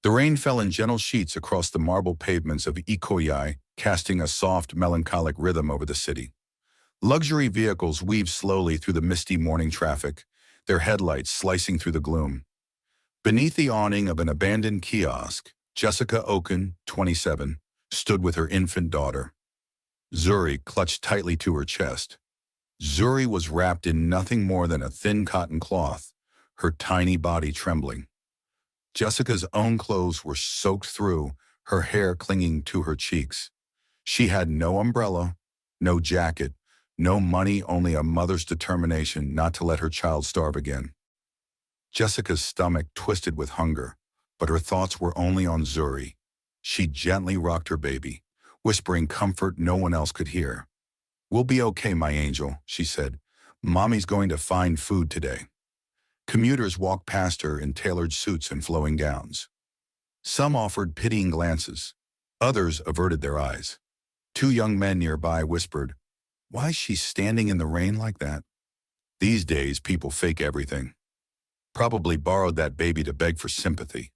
The rain fell in gentle sheets across the marble pavements of Ikoyi, casting a soft, melancholic rhythm over the city. Luxury vehicles weaved slowly through the misty morning traffic, their headlights slicing through the gloom. Beneath the awning of an abandoned kiosk, Jessica Okon, 27, stood with her infant daughter. Zuri clutched tightly to her chest. Zuri was wrapped in nothing more than a thin cotton cloth, her tiny body trembling. Jessica's own clothes were soaked through, her hair clinging to her cheeks. She had no umbrella, no jacket, no money, only a mother's determination not to let her child starve again. Jessica's stomach twisted with hunger, but her thoughts were only on Zuri. She gently rocked her baby, whispering comfort no one else could hear. "We'll be okay, my angel," she said. "Mommy's going to find food today." Commuters walked past her in tailored suits and flowing gowns. Some offered pitying glances. Others averted their eyes. Two young men nearby whispered, "Why is she standing in the rain like that?" These days, people fake everything. Probably borrowed that baby to beg for sympathy.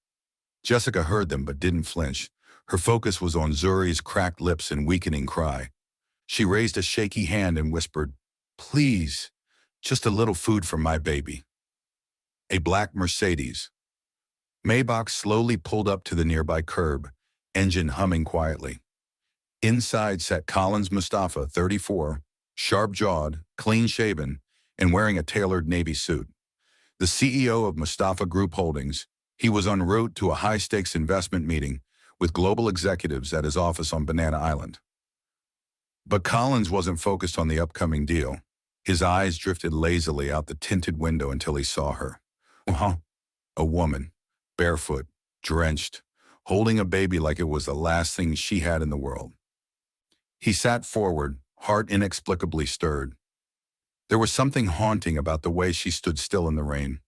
Jessica heard them but didn't flinch. Her focus was on Zuri's cracked lips and weakening cry. She raised a shaky hand and whispered, "Please, just a little food for my baby." A black Mercedes Maybach slowly pulled up to the nearby curb, engine humming quietly. Inside sat Collins Mustapha, 34, sharp-jawed, clean-shaven, and wearing a tailored navy suit. The CEO of Mustapha Group Holdings, he was en route to a high-stakes investment meeting with global executives at his office on Banana Island. But Collins wasn't focused on the upcoming deal. His eyes drifted lazily out the tinted window until he saw her. A woman, barefoot, drenched, holding a baby like it was the last thing she had in the world. He sat forward, heart inexplicably stirred. There was something haunting about the way she stood still in the rain.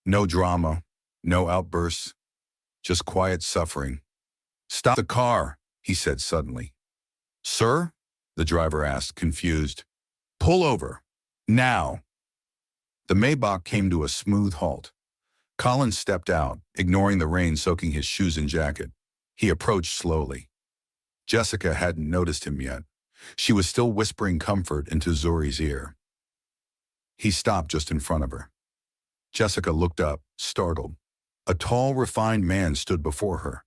No drama, no outbursts, just quiet suffering. "Stop the car," he said suddenly. "Sir?" the driver asked, confused. "Pull over. Now." The Maybach came to a smooth halt. Collins stepped out, ignoring the rain soaking his shoes and jacket. He approached slowly. Jessica hadn't noticed him yet. She was still whispering comfort into Zuri's ear. He stopped just in front of her. Jessica looked up, startled. A tall, refined man stood before her.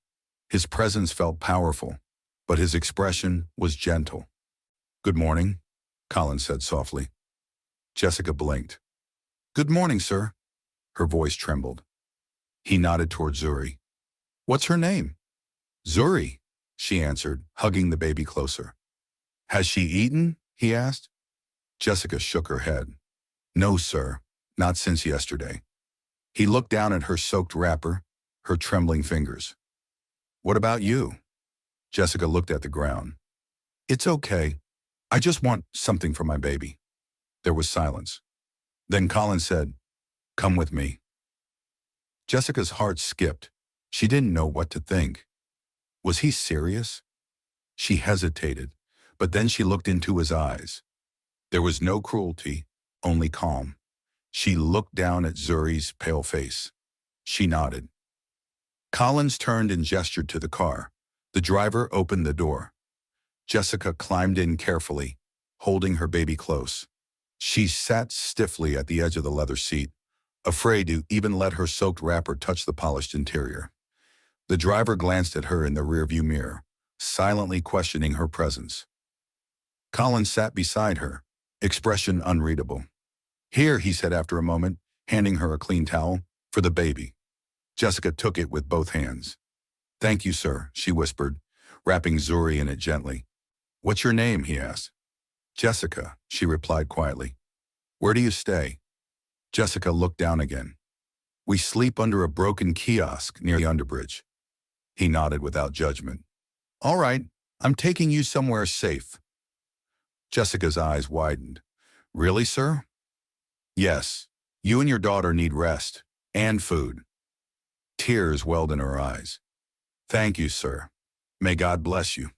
His presence felt powerful, but his expression was gentle. "Good morning," Collins said softly. Jessica blinked. "Good morning, sir." Her voice trembled. He nodded toward Zuri. "What's her name?" "Zuri," she answered, hugging the baby closer. "Has she eaten?" he asked. Jessica shook her head. "No, sir, not since yesterday." He looked down at her soaked wrapper, her trembling fingers. "What about you?" Jessica looked at the ground. "It's okay. I just want something for my baby." There was silence. Then Collins said, "Come with me." Jessica's heart skipped. She didn't know what to think. Was he serious? She hesitated, but then she looked into his eyes. There was no cruelty, only calm. She looked down at Zuri's pale face. She nodded. Collins turned and gestured to the car. The driver opened the door. Jessica climbed in carefully, holding her baby close. She sat stiffly at the edge of the leather seat, afraid to even let her soaked wrapper touch the polished interior. The driver glanced at her in the rearview mirror, silently questioning her presence. Collins sat beside her, expression unreadable. "Here," he said after a moment, handing her a clean towel, "for the baby." Jessica took it with both hands. "Thank you, sir," she whispered, wrapping Zuri in it gently. "What's your name?" he asked. "Jessica," she replied quietly. "Where do you stay?" Jessica looked down again. "We sleep under a broken kiosk near the underbridge." He nodded without judgment. "All right, I'm taking you somewhere safe." Jessica's eyes widened. "Really, sir?" "Yes. You and your daughter need rest and food." Tears welled in her eyes. "Thank you, sir. May God bless you."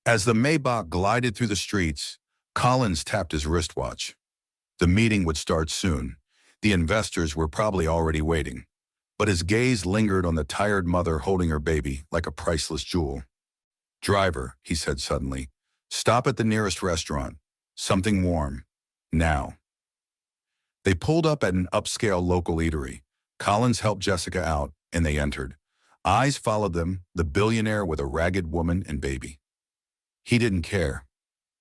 As the Maybach glided through the streets, Collins tapped his wristwatch. The meeting would start soon. The investors were probably already waiting. but his gaze lingered on the tired mother holding her baby like a priceless jewel. "Driver," he said suddenly, "stop at the nearest restaurant. Something warm. Now." They pulled up at an upscale local eatery. Collins helped Jessica out, and they entered. Eyes followed them, the billionaire with a ragged woman and baby. He didn't care.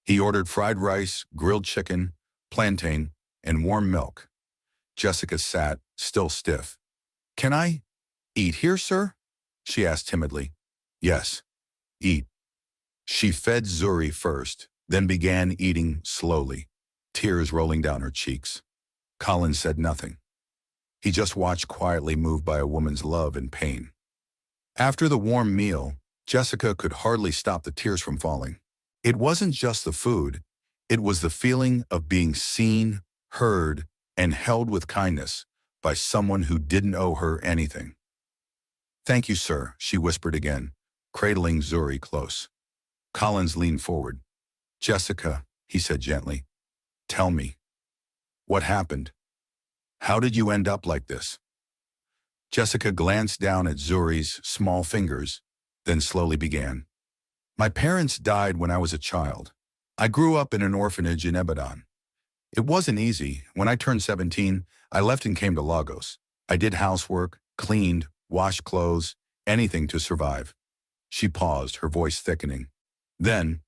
He ordered fried rice, grilled chicken, plantain, and warm milk. Jessica sat, still stiff. "Can I eat here, sir?" she asked timidly. "Yes, eat." She fed Zuri first, then began eating slowly, tears rolling down her cheeks. Collins said nothing. He just watched quietly, moved by a woman's love and pain. After the warm meal, Jessica could hardly stop the tears from falling. It wasn't just the food, it was the feeling of being seen, heard, and held with kindness by someone who didn't owe her anything. "Thank you, sir," she whispered again, cradling Zuri close. Collins leaned forward. "Jessica," he said gently, "tell me, what happened? How did you end up like this?" Jessica glanced down at Zuri's small fingers, then slowly began. "My parents died when I was a child. I grew up in an orphanage in Ibadan. It wasn't easy. When I turned 17, I left and came to Lagos. I did housework, cleaned, washed clothes, anything to survive." She paused, her voice thickening. "Then,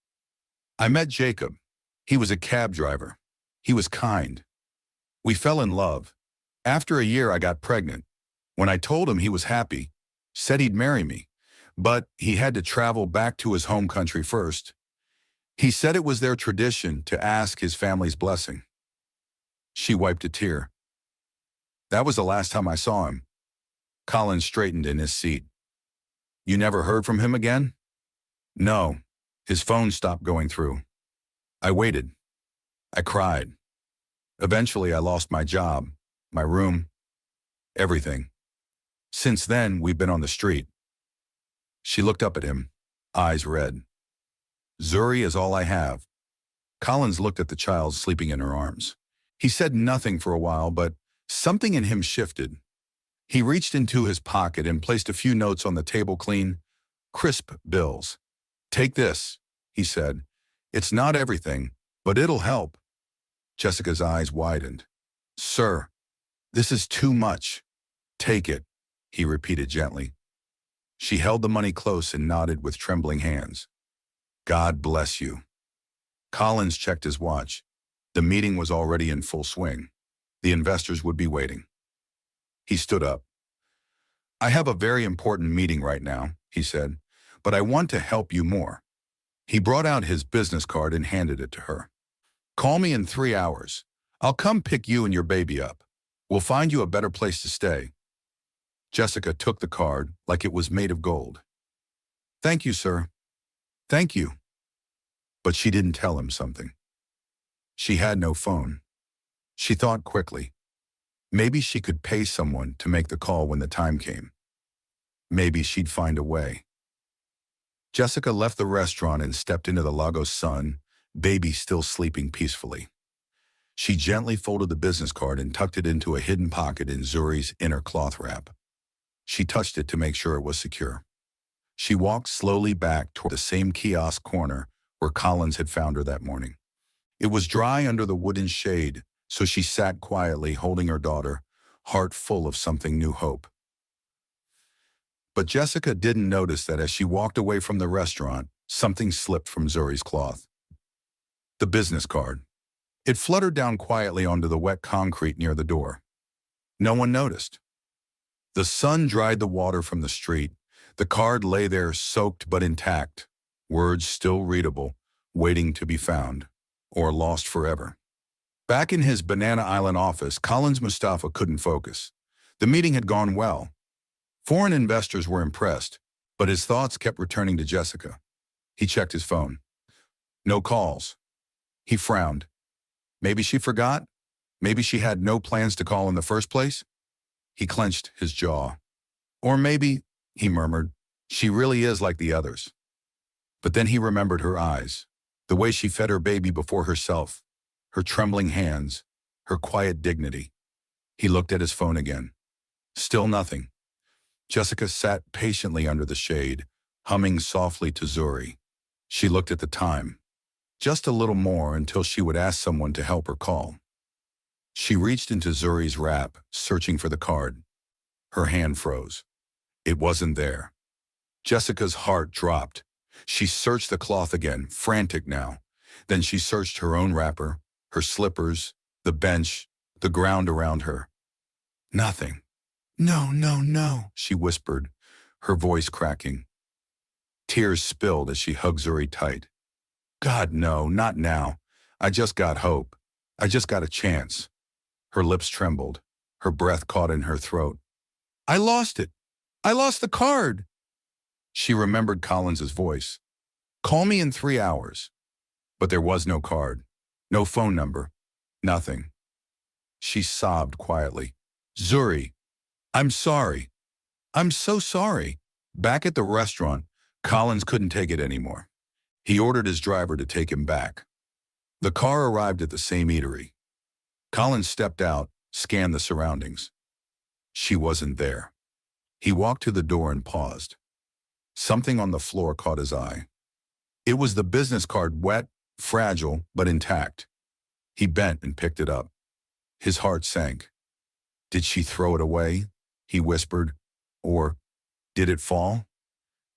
I met Jacob. He was a cab driver. He was kind. We fell in love. After a year, I got pregnant. When I told him, he was happy, said he'd marry me, but he had to travel back to his home country first. He said it was their tradition to ask his family's blessing." She wiped a tear. "That was the last time I saw him." Collins straightened in his seat. "You never heard from him again?" "No. His phone stopped going through. I waited. I cried. Eventually, I lost my job, my room, everything. Since then, we've been on the street." She looked up at him, eyes red. "Zuri is all I have." Collins looked at the child sleeping in her arms. He said nothing for a while, but something in him shifted. He reached into his pocket and placed a few notes on the table, clean, crisp bills. "Take this," he said. "It's not everything, but it'll help." Jessica's eyes widened. "Sir, this is too much." "Take it," he repeated gently. She held the money close and nodded with trembling hands. "God bless you." Collins checked his watch. The meeting was already in full swing. The investors would be waiting. He stood up. "I have a very important meeting right now," he said, "but I want to help you more." He brought out his business card and handed it to her. "Call me in 3 hours. I'll come pick you and your baby up. We'll find you a better place to stay." Jessica took the card like it was made of gold. "Thank you, sir. Thank you." But she didn't tell him something. She had no phone. She thought quickly. Maybe she could pay someone to make the call when the time came. Maybe she'd find a way. Jessica left the restaurant and stepped into the Lagos sun, baby still sleeping peacefully. She gently folded the business card and tucked it into a hidden pocket in Zuri's inner cloth wrap. She touched it to make sure it was secure. She walked slowly back toward the same kiosk corner where Collins had found her that morning. It was dry under the wooden shade, so she sat quietly holding her daughter, heart full of something new hope. But Jessica didn't notice that as she walked away from the restaurant, something slipped from Zuri's cloth. The business card. It fluttered down quietly onto the wet concrete near the door. No one noticed. The sun dried the water from the street. The card lay there soaked but intact, words still readable, waiting to be found, or lost forever. Back in his Banana Island office, Collins Mustapha couldn't focus. The meeting had gone well. Foreign investors were impressed, but his thoughts kept returning to Jessica. He checked his phone. No calls. He frowned. Maybe she forgot? Maybe she had no plans to call in the first place? He clenched his jaw. Or maybe, he murmured, she really is like the others. But then he remembered her eyes, the way she fed her baby before herself, her trembling hands, her quiet dignity. He looked at his phone again. Still nothing. Jessica sat patiently under the shade, humming softly to Zuri. She looked at the time. Just a little more until she would ask someone to help her call. She reached into Zuri's wrap, searching for the card. Her hand froze. It wasn't there. Jessica's heart dropped. She searched the cloth again, frantic now. Then she searched her own wrapper, her slippers, the bench, the ground around her. Nothing. No, no, no, she whispered, her voice cracking. Tears spilled as she hugged Zuri tight. God, no, not now. I just got hope. I just got a chance. Her lips trembled. Her breath caught in her throat. I lost it. I lost the card. She remembered Collins's voice. Call me in 3 hours. But there was no card, no phone number, nothing. She sobbed quietly. Zuri, I'm sorry. I'm so sorry. Back at the restaurant, Collins couldn't take it anymore. He ordered his driver to take him back. The car arrived at the same eatery. Collins stepped out, scanned the surroundings. She wasn't there. He walked to the door and paused. Something on the floor caught his eye. It was the business card, wet, fragile, but intact. He bent and picked it up. His heart sank. Did she throw it away? He whispered. Or did it fall?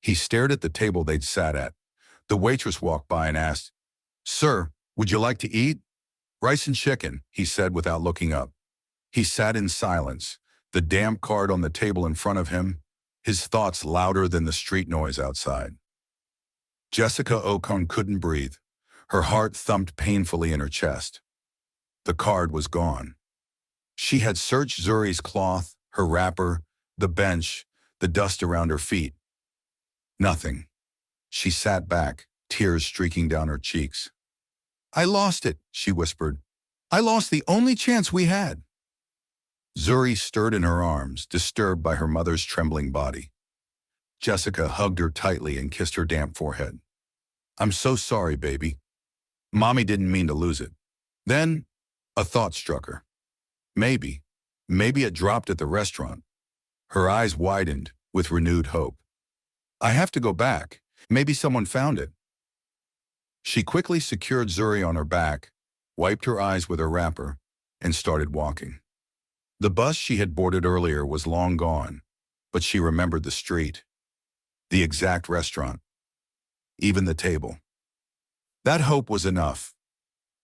He stared at the table they'd sat at. The waitress walked by and asked, Sir, would you like to eat? Rice and chicken, he said without looking up. He sat in silence, the damp card on the table in front of him, his thoughts louder than the street noise outside. Jessica Okon couldn't breathe. Her heart thumped painfully in her chest. The card was gone. She had searched Zuri's cloth, her wrapper, the bench, the dust around her feet. Nothing. She sat back, tears streaking down her cheeks. I lost it, she whispered. I lost the only chance we had. Zuri stirred in her arms, disturbed by her mother's trembling body. Jessica hugged her tightly and kissed her damp forehead. I'm so sorry, baby. Mommy didn't mean to lose it. Then, a thought struck her. Maybe it dropped at the restaurant. Her eyes widened with renewed hope. I have to go back. Maybe someone found it. She quickly secured Zuri on her back, wiped her eyes with her wrapper, and started walking. The bus she had boarded earlier was long gone, but she remembered the street, the exact restaurant, even the table. That hope was enough.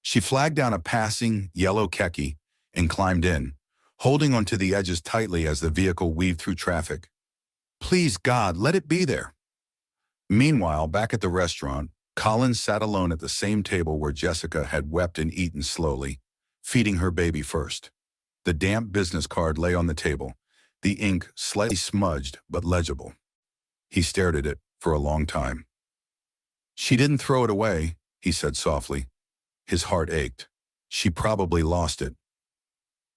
She flagged down a passing yellow khaki and climbed in, holding onto the edges tightly as the vehicle weaved through traffic. Please, God, let it be there. Meanwhile, back at the restaurant, Collins sat alone at the same table where Jessica had wept and eaten slowly, feeding her baby first. The damp business card lay on the table, the ink slightly smudged but legible. He stared at it for a long time. She didn't throw it away, he said softly. His heart ached. She probably lost it.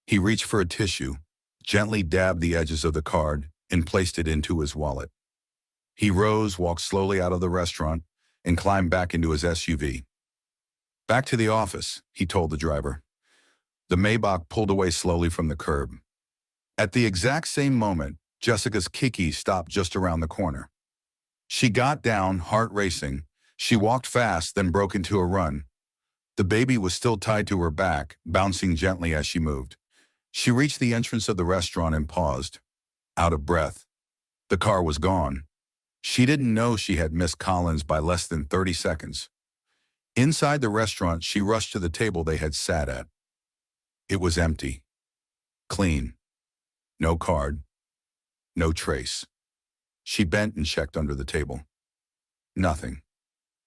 He reached for a tissue, gently dabbed the edges of the card, and placed it into his wallet. He rose, walked slowly out of the restaurant, and climbed back into his SUV. Back to the office, he told the driver. The Maybach pulled away slowly from the curb. At the exact same moment, Jessica's Kiki stopped just around the corner. She got down, heart racing. She walked fast, then broke into a run. The baby was still tied to her back, bouncing gently as she moved. She reached the entrance of the restaurant and paused, out of breath. The car was gone. She didn't know she had missed Collins by less than 30 seconds. Inside the restaurant, she rushed to the table they had sat at. It was empty. Clean. No card. No trace. She bent and checked under the table. Nothing.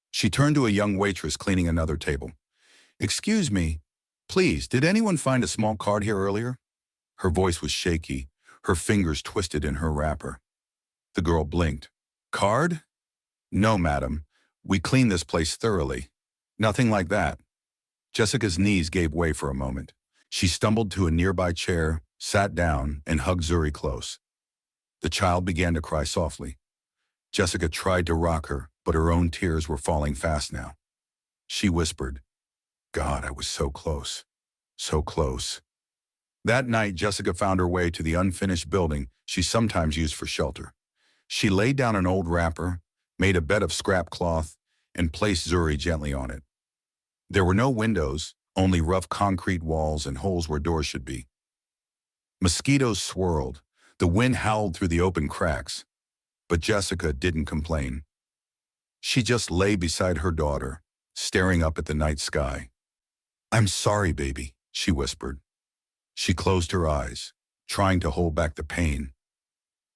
She turned to a young waitress cleaning another table. Excuse me, please, did anyone find a small card here earlier? Her voice was shaky, her fingers twisted in her wrapper. The girl blinked. Card? No, madam. We cleaned this place thoroughly. Nothing like that. Jessica's knees gave way for a moment. She stumbled to a nearby chair, sat down, and hugged Zuri close. The child began to cry softly. Jessica tried to rock her, but her own tears were falling fast now. She whispered, God, I was so close. So close. That night, Jessica found her way to the unfinished building she sometimes used for shelter. She laid down an old wrapper, made a bed of scrap cloth, and placed Zuri gently on it. There were no windows, only rough concrete walls and holes where doors should be. Mosquitoes swirled. The wind howled through the open cracks. But Jessica didn't complain. She just lay beside her daughter, staring up at the night sky. "I'm sorry, baby," she whispered. She closed her eyes, trying to hold back the pain.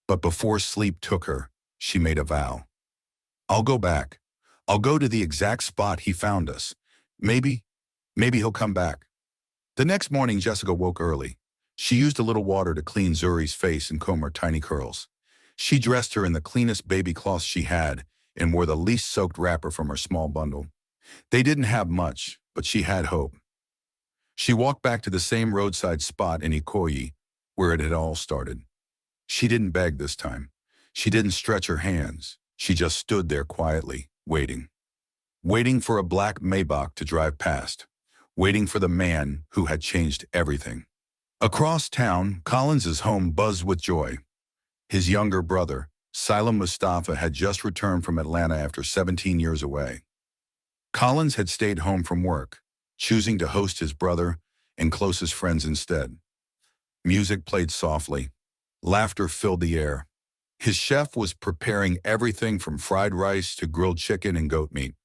But before sleep took her, she made a vow. "I'll go back. I'll go to the exact spot he found us. Maybe he'll come back." The next morning, Jessica woke early. She used a little water to clean Zuri's face and comb her tiny curls. She dressed her in the cleanest baby cloths she had and wore the least soaked wrapper from her small bundle. They didn't have much, but she had hope. She walked back to the same roadside spot in Ikoyi, where it had all started. She didn't beg this time. She didn't stretch her hands. She just stood there quietly, waiting. Waiting for a black Maybach to drive past. Waiting for the man who had changed everything. Across town, Collins's home buzzed with joy. His younger brother, Mustapha, had just returned from Atlanta after 17 years away. Collins had stayed home from work, choosing to host his brother and closest friends instead. Music played softly. Laughter filled the air. His chef was preparing everything from fried rice to grilled chicken and goat meat.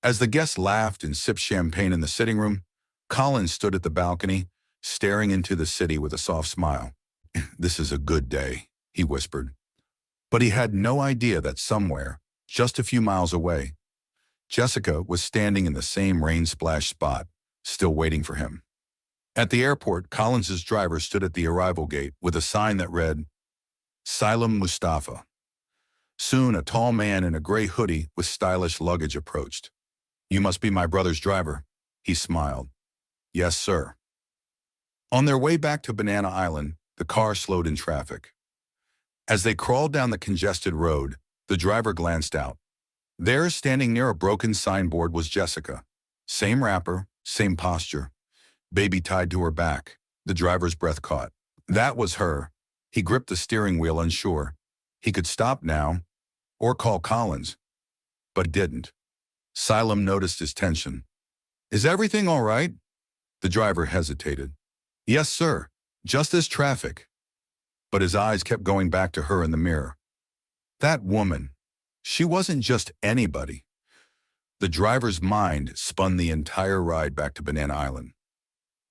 As the guests laughed and sipped champagne in the sitting room, Collins stood at the balcony, staring into the city with a soft smile. "This is a good day," he whispered. But he had no idea that somewhere, just a few miles away, Jessica was standing in the same rain-splashed spot, still waiting for him. At the airport, Collins's driver stood at the arrival gate with a sign that read, "Asylum Mustapha." Soon, a tall man in a gray hoodie with stylish luggage approached. "You must be my brother's driver," he smiled. "Yes, sir." On their way back to Banana Island, the car slowed in traffic. As they crawled down the congested road, the driver glanced out. There, standing near a broken signboard, was Jessica. Same wrapper, same posture. Baby tied to her back. The driver's breath caught. That was her. He gripped the steering wheel, unsure. He could stop now, or call Collins. But didn't. Asylum noticed his tension. "Is everything all right?" The driver hesitated. "Yes, sir. Just this traffic." But his eyes kept going back to her in the mirror. That woman. She wasn't just anybody. The driver's mind spun the entire ride back to Banana Island.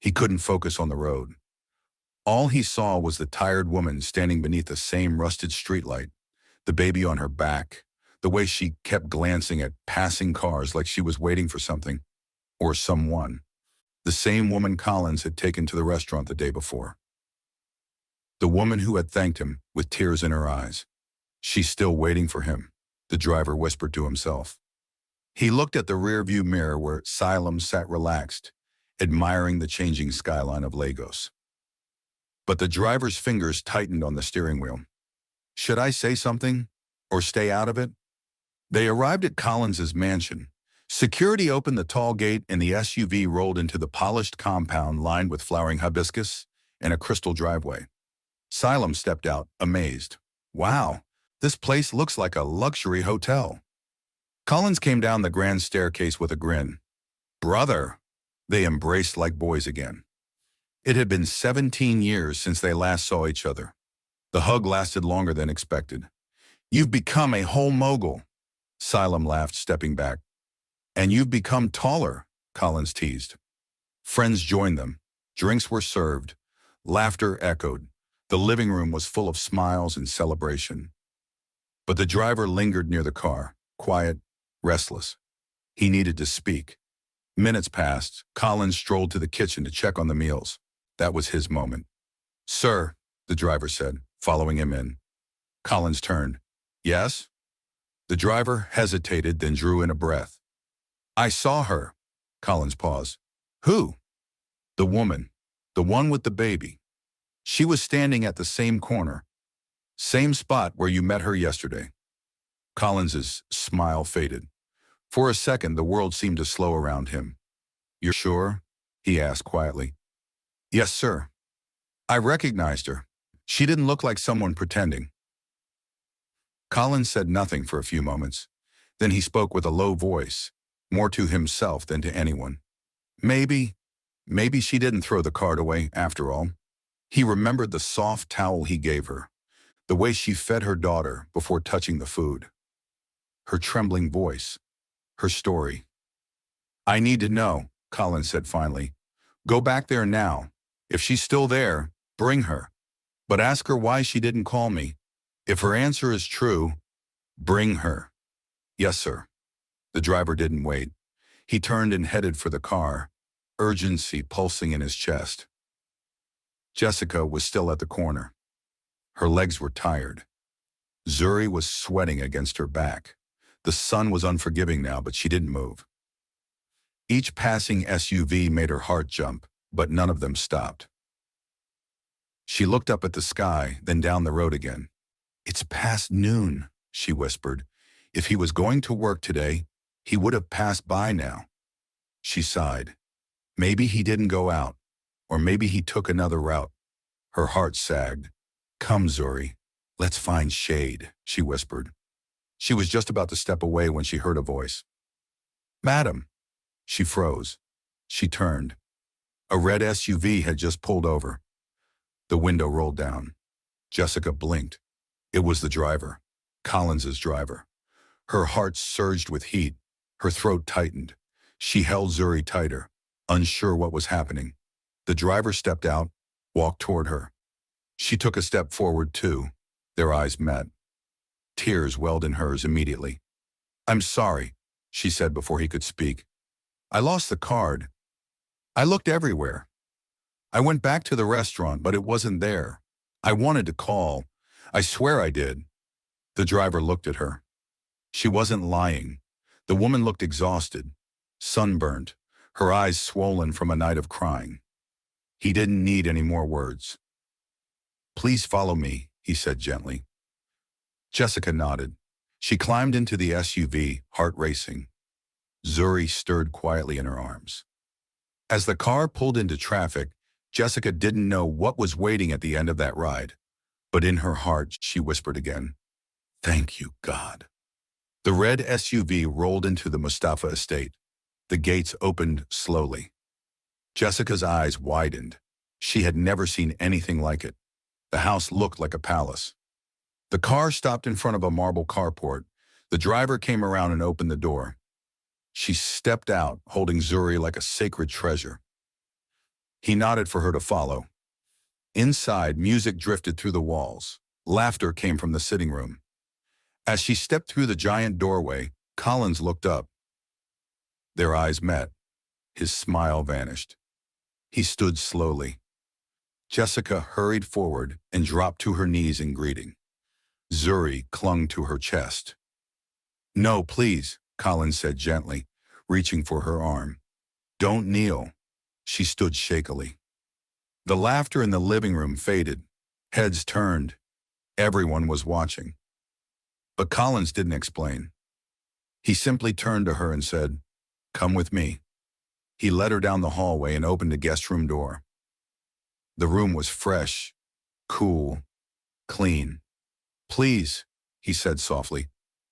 He couldn't focus on the road. All he saw was the tired woman standing beneath the same rusted streetlight, the baby on her back, the way she kept glancing at passing cars like she was waiting for something or someone. The same woman Collins had taken to the restaurant the day before. The woman who had thanked him with tears in her eyes. "She's still waiting for him," the driver whispered to himself. He looked at the rearview mirror where Asylum sat relaxed, admiring the changing skyline of Lagos. But the driver's fingers tightened on the steering wheel. Should I say something or stay out of it? They arrived at Collins's mansion. Security opened the tall gate and the SUV rolled into the polished compound lined with flowering hibiscus and a crystal driveway. Asylum stepped out, amazed. "Wow, this place looks like a luxury hotel." Collins came down the grand staircase with a grin. "Brother!" They embraced like boys again. It had been 17 years since they last saw each other. The hug lasted longer than expected. "You've become a whole mogul," Asylum laughed, stepping back. "And you've become taller," Collins teased. Friends joined them. Drinks were served. Laughter echoed. The living room was full of smiles and celebration. But the driver lingered near the car, quiet, restless. He needed to speak. Minutes passed. Collins strolled to the kitchen to check on the meals. That was his moment. "Sir," the driver said, following him in. Collins turned. "Yes?" The driver hesitated, then drew in a breath. "I saw her." Collins paused. "Who?" "The woman. The one with the baby. She was standing at the same corner. Same spot where you met her yesterday." Collins's smile faded. For a second, the world seemed to slow around him. "You're sure?" he asked quietly. "Yes, sir." I recognized her. She didn't look like someone pretending. Collins said nothing for a few moments. Then he spoke with a low voice, more to himself than to anyone. Maybe she didn't throw the card away after all. He remembered the soft towel he gave her, the way she fed her daughter before touching the food. Her trembling voice, her story. I need to know, Collins said finally. Go back there now. If she's still there, bring her. But ask her why she didn't call me. If her answer is true, bring her. Yes, sir. The driver didn't wait. He turned and headed for the car, urgency pulsing in his chest. Jessica was still at the corner. Her legs were tired. Zuri was sweating against her back. The sun was unforgiving now, but she didn't move. Each passing SUV made her heart jump, but none of them stopped. She looked up at the sky, then down the road again. It's past noon, she whispered. If he was going to work today, he would have passed by now. She sighed. Maybe he didn't go out, or maybe he took another route. Her heart sagged. Come, Zuri, let's find shade, she whispered. She was just about to step away when she heard a voice. Madam. She froze. She turned. A red SUV had just pulled over. The window rolled down. Jessica blinked. It was the driver, Collins's driver. Her heart surged with heat. Her throat tightened. She held Zuri tighter, unsure what was happening. The driver stepped out, walked toward her. She took a step forward too. Their eyes met. Tears welled in hers immediately. I'm sorry, she said before he could speak. I lost the card. I looked everywhere. I went back to the restaurant, but it wasn't there. I wanted to call. I swear I did. The driver looked at her. She wasn't lying. The woman looked exhausted, sunburnt, her eyes swollen from a night of crying. He didn't need any more words. Please follow me, he said gently. Jessica nodded. She climbed into the SUV, heart racing. Zuri stirred quietly in her arms. As the car pulled into traffic, Jessica didn't know what was waiting at the end of that ride. But in her heart, she whispered again, Thank you, God. The red SUV rolled into the Mustapha estate. The gates opened slowly. Jessica's eyes widened. She had never seen anything like it. The house looked like a palace. The car stopped in front of a marble carport. The driver came around and opened the door. She stepped out, holding Zuri like a sacred treasure. He nodded for her to follow. Inside, music drifted through the walls. Laughter came from the sitting room. As she stepped through the giant doorway, Collins looked up. Their eyes met. His smile vanished. He stood slowly. Jessica hurried forward and dropped to her knees in greeting. Zuri clung to her chest. No, please, Collins said gently, reaching for her arm. Don't kneel. She stood shakily. The laughter in the living room faded. Heads turned. Everyone was watching. But Collins didn't explain. He simply turned to her and said, Come with me. He led her down the hallway and opened a guest room door. The room was fresh, cool, clean. Please, he said softly,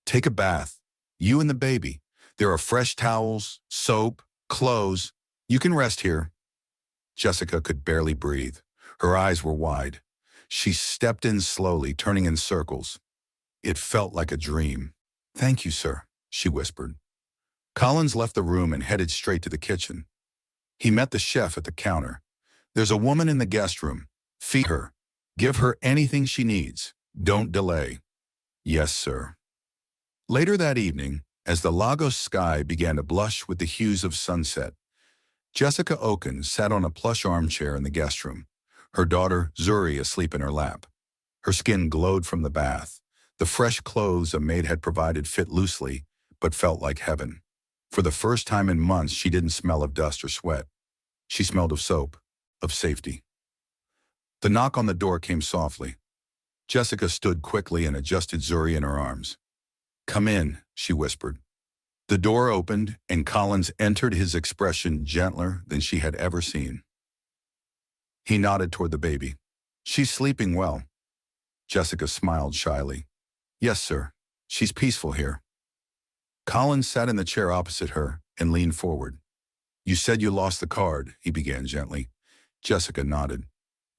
take a bath. You and the baby. There are fresh towels, soap, clothes. You can rest here. Jessica could barely breathe. Her eyes were wide. She stepped in slowly, turning in circles. It felt like a dream. Thank you, sir, she whispered. Collins left the room and headed straight to the kitchen. He met the chef at the counter. There's a woman in the guest room. Feed her. Give her anything she needs. Don't delay. Yes, sir. Later that evening, as the Lagos sky began to blush with the hues of sunset, Jessica Okon sat on a plush armchair in the guest room, her daughter Zuri asleep in her lap. Her skin glowed from the bath. The fresh clothes a maid had provided fit loosely, but felt like heaven. For the first time in months, she didn't smell of dust or sweat. She smelled of soap, of safety. The knock on the door came softly. Jessica stood quickly and adjusted Zuri in her arms. Come in, she whispered. The door opened, and Collins entered, his expression gentler than she had ever seen. He nodded toward the baby. She's sleeping well. Jessica smiled shyly. Yes, sir. She's peaceful here. Collins sat in the chair opposite her and leaned forward. You said you lost the card, he began gently. Jessica nodded.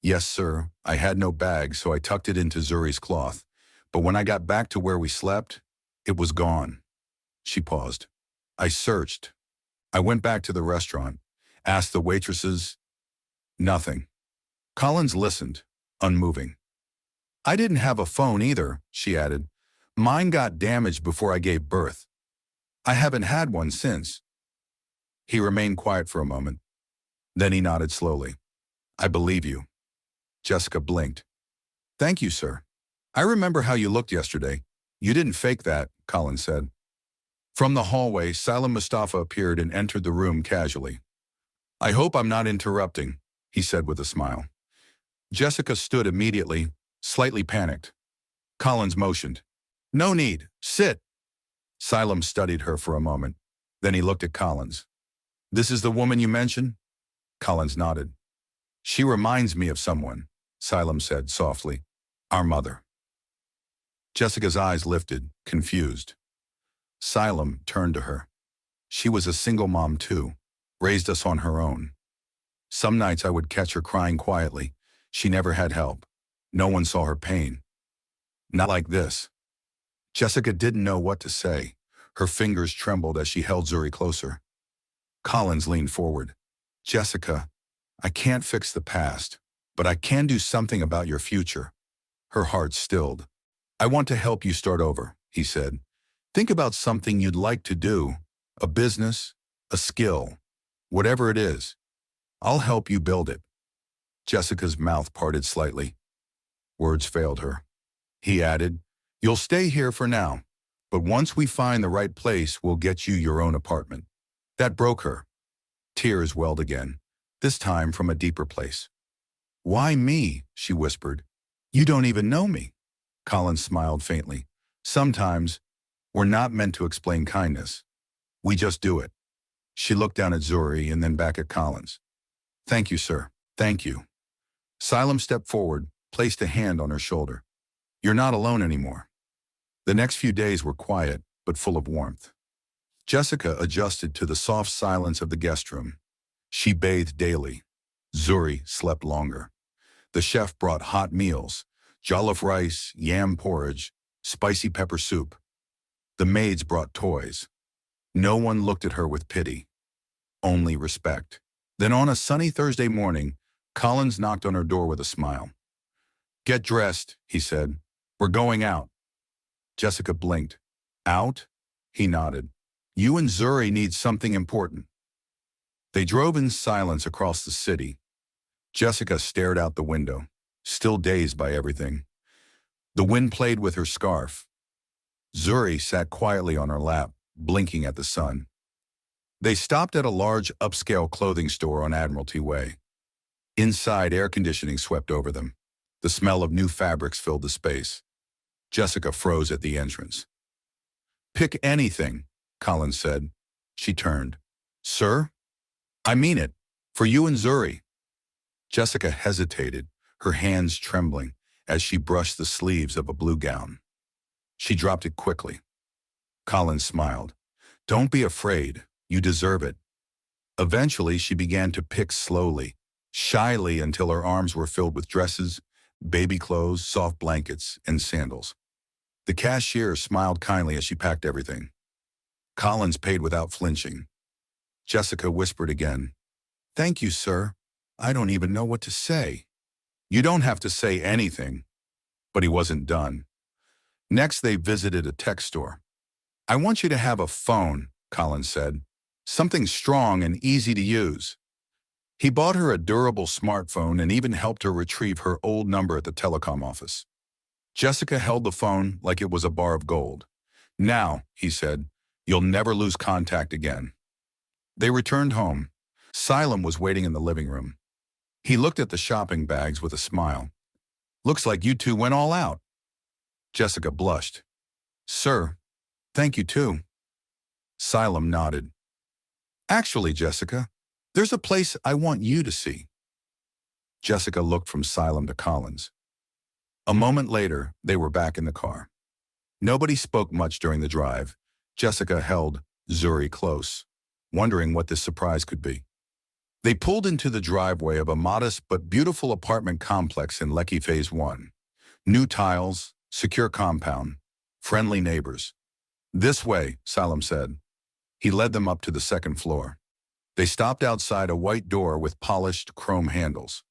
Yes, sir. I had no bag, so I tucked it into Zuri's cloth. But when I got back to where we slept, it was gone. She paused. I searched. I went back to the restaurant, asked the waitresses. Nothing. Collins listened, unmoving. I didn't have a phone either, she added. Mine got damaged before I gave birth. I haven't had one since. He remained quiet for a moment. Then he nodded slowly. I believe you. Jessica blinked. Thank you, sir. I remember how you looked yesterday. You didn't fake that, Collins said. From the hallway, silent Mustapha appeared and entered the room casually. I hope I'm not interrupting, he said with a smile. Jessica stood immediately, slightly panicked. Collins motioned. No need. Sit. Silam studied her for a moment. Then he looked at Collins. This is the woman you mentioned? Collins nodded. She reminds me of someone, Silam said softly. Our mother. Jessica's eyes lifted, confused. Silam turned to her. She was a single mom too, raised us on her own. Some nights I would catch her crying quietly. She never had help. No one saw her pain. Not like this. Jessica didn't know what to say. Her fingers trembled as she held Zuri closer. Collins leaned forward. Jessica, I can't fix the past, but I can do something about your future. Her heart stilled. I want to help you start over, he said. Think about something you'd like to do, a business, a skill, whatever it is. I'll help you build it. Jessica's mouth parted slightly. Words failed her. He added, You'll stay here for now, but once we find the right place, we'll get you your own apartment. That broke her. Tears welled again, this time from a deeper place. Why me? She whispered. You don't even know me. Collins smiled faintly. Sometimes, we're not meant to explain kindness. We just do it. She looked down at Zuri and then back at Collins. Thank you, sir. Thank you. Silam stepped forward, placed a hand on her shoulder. You're not alone anymore. The next few days were quiet, but full of warmth. Jessica adjusted to the soft silence of the guest room. She bathed daily. Zuri slept longer. The chef brought hot meals, jollof rice, yam porridge, spicy pepper soup. The maids brought toys. No one looked at her with pity, only respect. Then on a sunny Thursday morning, Collins knocked on her door with a smile. Get dressed, he said. We're going out. Jessica blinked. Out? He nodded. You and Zuri need something important. They drove in silence across the city. Jessica stared out the window, still dazed by everything. The wind played with her scarf. Zuri sat quietly on her lap, blinking at the sun. They stopped at a large upscale clothing store on Admiralty Way. Inside, air conditioning swept over them. The smell of new fabrics filled the space. Jessica froze at the entrance. Pick anything, Collins said. She turned. Sir? I mean it. For you and Zuri. Jessica hesitated, her hands trembling, as she brushed the sleeves of a blue gown. She dropped it quickly. Collins smiled. Don't be afraid. You deserve it. Eventually, she began to pick slowly, shyly until her arms were filled with dresses, baby clothes, soft blankets, and sandals. The cashier smiled kindly as she packed everything. Collins paid without flinching. Jessica whispered again, Thank you, sir. I don't even know what to say. You don't have to say anything. But he wasn't done. Next, they visited a tech store. I want you to have a phone, Collins said. Something strong and easy to use. He bought her a durable smartphone and even helped her retrieve her old number at the telecom office. Jessica held the phone like it was a bar of gold. Now, he said, you'll never lose contact again. They returned home. Silam was waiting in the living room. He looked at the shopping bags with a smile. Looks like you two went all out. Jessica blushed. Sir, thank you too. Silam nodded. Actually, Jessica, there's a place I want you to see. Jessica looked from Silam to Collins. A moment later, they were back in the car. Nobody spoke much during the drive. Jessica held Zuri close, wondering what this surprise could be. They pulled into the driveway of a modest but beautiful apartment complex in Lekki Phase 1. New tiles, secure compound, friendly neighbors. "This way," Silam said. He led them up to the second floor. They stopped outside a white door with polished chrome handles.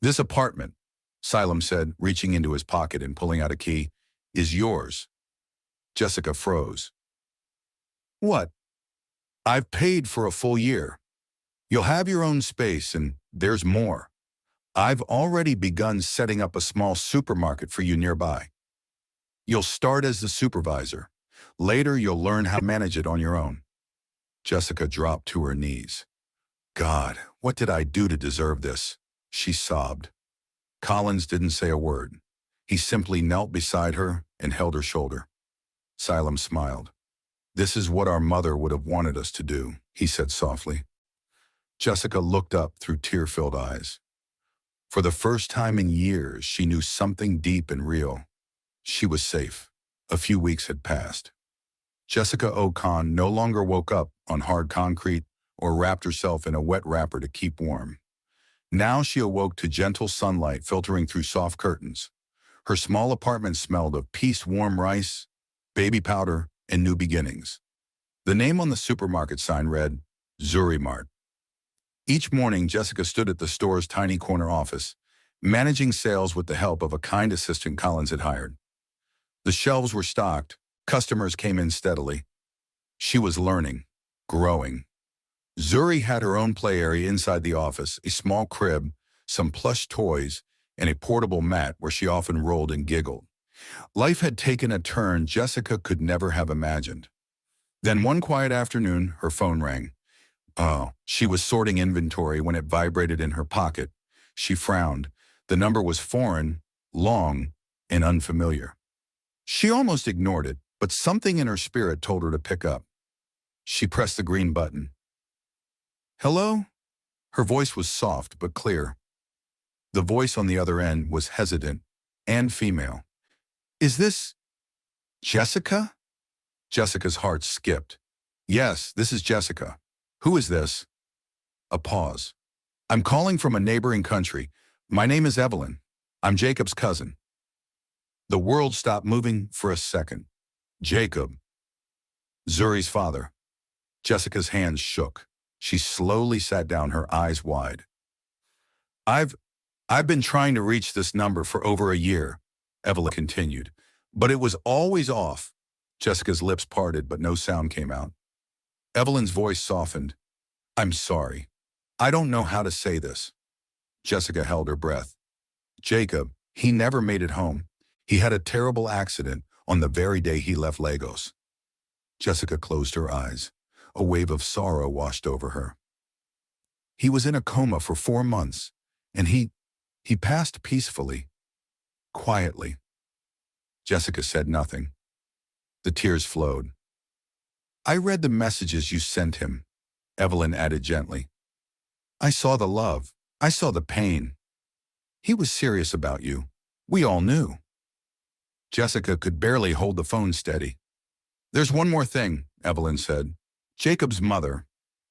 "This apartment," Silam said, reaching into his pocket and pulling out a key, "is yours." Jessica froze. "What?" "I've paid for a full year. You'll have your own space, and there's more. I've already begun setting up a small supermarket for you nearby. You'll start as the supervisor. Later, you'll learn how to manage it on your own." Jessica dropped to her knees. "God, what did I do to deserve this?" she sobbed. Collins didn't say a word. He simply knelt beside her and held her shoulder. Silam smiled. "This is what our mother would have wanted us to do," he said softly. Jessica looked up through tear-filled eyes. For the first time in years, she knew something deep and real. She was safe. A few weeks had passed. Jessica Okon no longer woke up on hard concrete or wrapped herself in a wet wrapper to keep warm. Now she awoke to gentle sunlight filtering through soft curtains. Her small apartment smelled of peace-warm rice, baby powder, and new beginnings. The name on the supermarket sign read, Zuri Mart. Each morning, Jessica stood at the store's tiny corner office, managing sales with the help of a kind assistant Collins had hired. The shelves were stocked, customers came in steadily. She was learning, growing. Zuri had her own play area inside the office, a small crib, some plush toys, and a portable mat where she often rolled and giggled. Life had taken a turn Jessica could never have imagined. Then one quiet afternoon, her phone rang. She was sorting inventory when it vibrated in her pocket. She frowned. The number was foreign, long, and unfamiliar. She almost ignored it, but something in her spirit told her to pick up. She pressed the green button. "Hello?" Her voice was soft but clear. The voice on the other end was hesitant and female. "Is this Jessica?" Jessica's heart skipped. "Yes, this is Jessica. Who is this?" A pause. "I'm calling from a neighboring country. My name is Evelyn. I'm Jacob's cousin." The world stopped moving for a second. Jacob. Zuri's father. Jessica's hands shook. She slowly sat down, her eyes wide. I've been trying to reach this number for over a year," Evelyn continued. "But it was always off." Jessica's lips parted, but no sound came out. Evelyn's voice softened. "I'm sorry. I don't know how to say this." Jessica held her breath. "Jacob, he never made it home. He had a terrible accident on the very day he left Lagos." Jessica closed her eyes. A wave of sorrow washed over her. "He was in a coma for 4 months, and he passed peacefully, quietly." Jessica said nothing. The tears flowed. "I read the messages you sent him," Evelyn added gently. "I saw the love. I saw the pain. He was serious about you. We all knew." Jessica could barely hold the phone steady. "There's one more thing," Evelyn said. "Jacob's mother.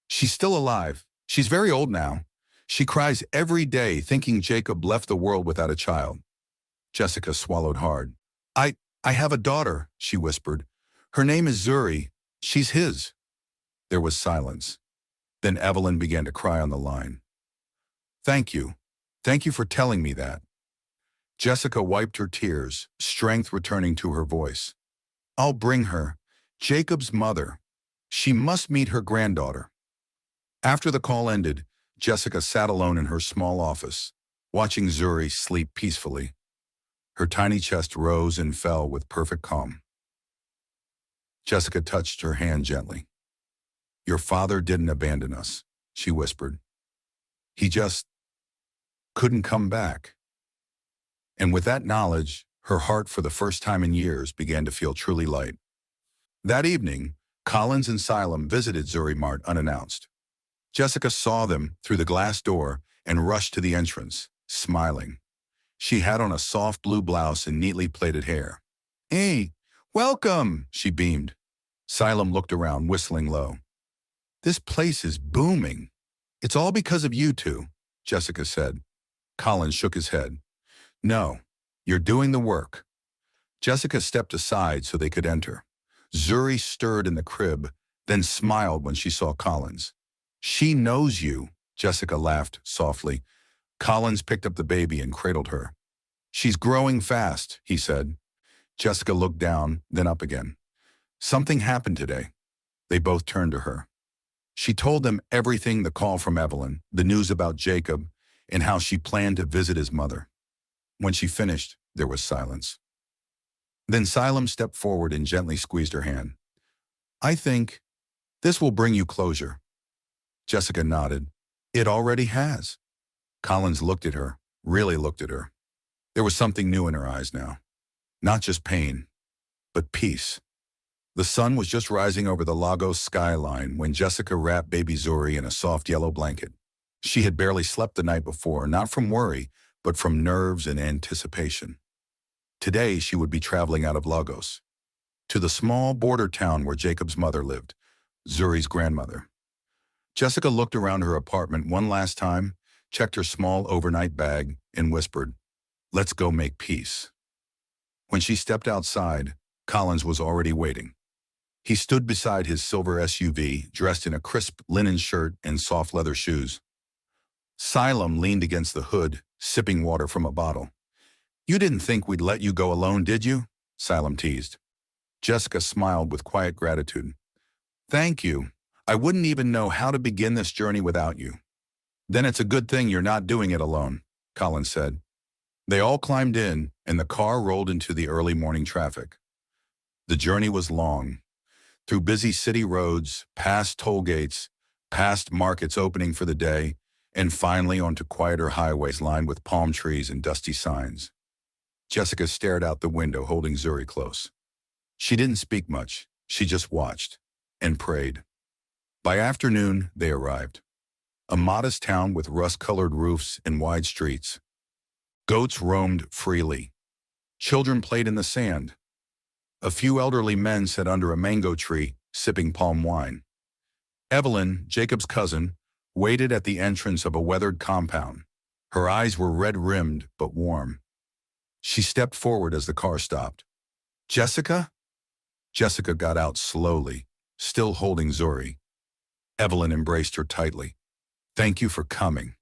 She's still alive. She's very old now. She cries every day thinking Jacob left the world without a child." Jessica swallowed hard. I have a daughter," she whispered. "Her name is Zuri. She's his." There was silence. Then Evelyn began to cry on the line. Thank you. Thank you for telling me that." Jessica wiped her tears, strength returning to her voice. "I'll bring her. Jacob's mother. She must meet her granddaughter." After the call ended, Jessica sat alone in her small office, watching Zuri sleep peacefully. Her tiny chest rose and fell with perfect calm. Jessica touched her hand gently. "Your father didn't abandon us," she whispered. "He just couldn't come back." And with that knowledge, her heart for the first time in years began to feel truly light. That evening, Collins and Silam visited Zuri Mart unannounced. Jessica saw them through the glass door and rushed to the entrance, smiling. She had on a soft blue blouse and neatly plaited hair. "Hey, welcome," she beamed. Xylem looked around, whistling low. "This place is booming." "It's all because of you two," Jessica said. Collins shook his head. "No, you're doing the work." Jessica stepped aside so they could enter. Zuri stirred in the crib, then smiled when she saw Collins. "She knows you," Jessica laughed softly. Collins picked up the baby and cradled her. "She's growing fast," he said. Jessica looked down, then up again. "Something happened today." They both turned to her. She told them everything: the call from Evelyn, the news about Jacob, and how she planned to visit his mother. When she finished, there was silence. Then Xylem stepped forward and gently squeezed her hand. "I think this will bring you closure." Jessica nodded. "It already has." Collins looked at her, really looked at her. There was something new in her eyes now. Not just pain, but peace. The sun was just rising over the Lagos skyline when Jessica wrapped baby Zuri in a soft yellow blanket. She had barely slept the night before, not from worry, but from nerves and anticipation. Today she would be traveling out of Lagos, to the small border town where Jacob's mother lived, Zuri's grandmother. Jessica looked around her apartment one last time, checked her small overnight bag, and whispered, "Let's go make peace." When she stepped outside, Collins was already waiting. He stood beside his silver SUV, dressed in a crisp linen shirt and soft leather shoes. Xylem leaned against the hood, sipping water from a bottle. "You didn't think we'd let you go alone, did you?" Xylem teased. Jessica smiled with quiet gratitude. "Thank you. I wouldn't even know how to begin this journey without you." "Then it's a good thing you're not doing it alone," Collins said. They all climbed in, and the car rolled into the early morning traffic. The journey was long, through busy city roads, past toll gates, past markets opening for the day, and finally onto quieter highways lined with palm trees and dusty signs. Jessica stared out the window, holding Zuri close. She didn't speak much. She just watched and prayed. By afternoon, they arrived. A modest town with rust-colored roofs and wide streets. Goats roamed freely. Children played in the sand. A few elderly men sat under a mango tree, sipping palm wine. Evelyn, Jacob's cousin, waited at the entrance of a weathered compound. Her eyes were red-rimmed but warm. She stepped forward as the car stopped. "Jessica?" Jessica got out slowly, still holding Zuri. Evelyn embraced her tightly. "Thank you for coming."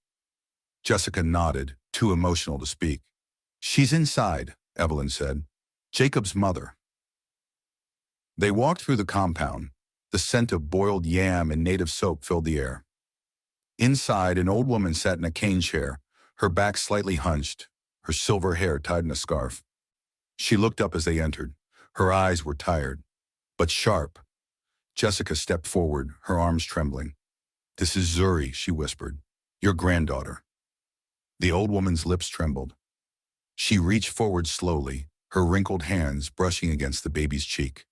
Jessica nodded, too emotional to speak. "She's inside," Evelyn said. "Jacob's mother." They walked through the compound. The scent of boiled yam and native soap filled the air. Inside, an old woman sat in a cane chair, her back slightly hunched, her silver hair tied in a scarf. She looked up as they entered. Her eyes were tired, but sharp. Jessica stepped forward, her arms trembling. "This is Zuri," she whispered. "Your granddaughter." The old woman's lips trembled. She reached forward slowly, her wrinkled hands brushing against the baby's cheek.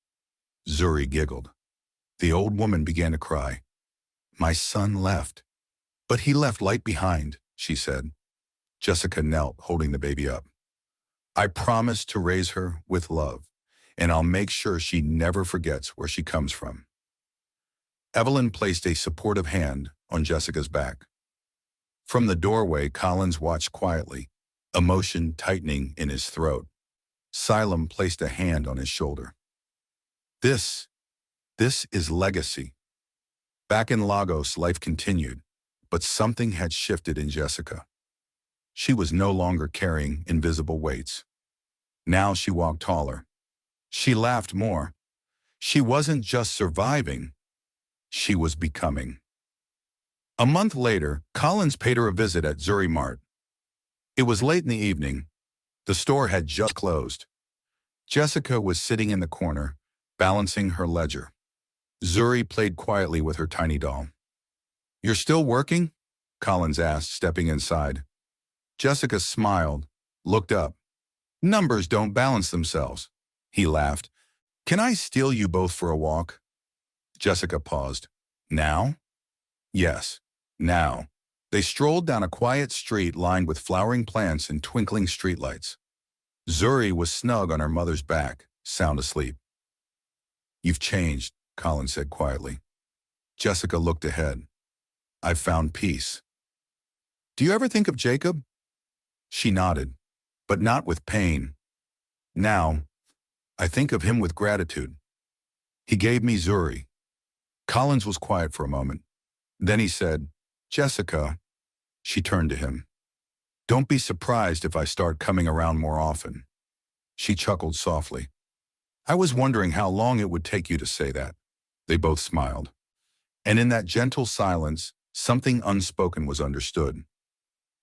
Zuri giggled. The old woman began to cry. "My son left. But he left light behind," she said. Jessica knelt, holding the baby up. "I promise to raise her with love, and I'll make sure she never forgets where she comes from." Evelyn placed a supportive hand on Jessica's back. From the doorway, Collins watched quietly, emotion tightening in his throat. Xylem placed a hand on his shoulder. This is legacy." Back in Lagos, life continued, but something had shifted in Jessica. She was no longer carrying invisible weights. Now she walked taller. She laughed more. She wasn't just surviving, she was becoming. A month later, Collins paid her a visit at Zuri Mart. It was late in the evening. The store had just closed. Jessica was sitting in the corner, balancing her ledger. Zuri played quietly with her tiny doll. "You're still working?" Collins asked, stepping inside. Jessica smiled, looked up. "Numbers don't balance themselves." He laughed. "Can I steal you both for a walk?" Jessica paused. "Now?" "Yes, now." They strolled down a quiet street lined with flowering plants and twinkling streetlights. Zuri was snug on her mother's back, sound asleep. "You've changed," Colin said quietly. Jessica looked ahead. "I've found peace." "Do you ever think of Jacob?" She nodded, but not with pain. "Now, I think of him with gratitude. He gave me Zuri." Collins was quiet for a moment. Then he said, "Jessica." She turned to him. "Don't be surprised if I start coming around more often." She chuckled softly. "I was wondering how long it would take you to say that." They both smiled. And in that gentle silence, something unspoken was understood.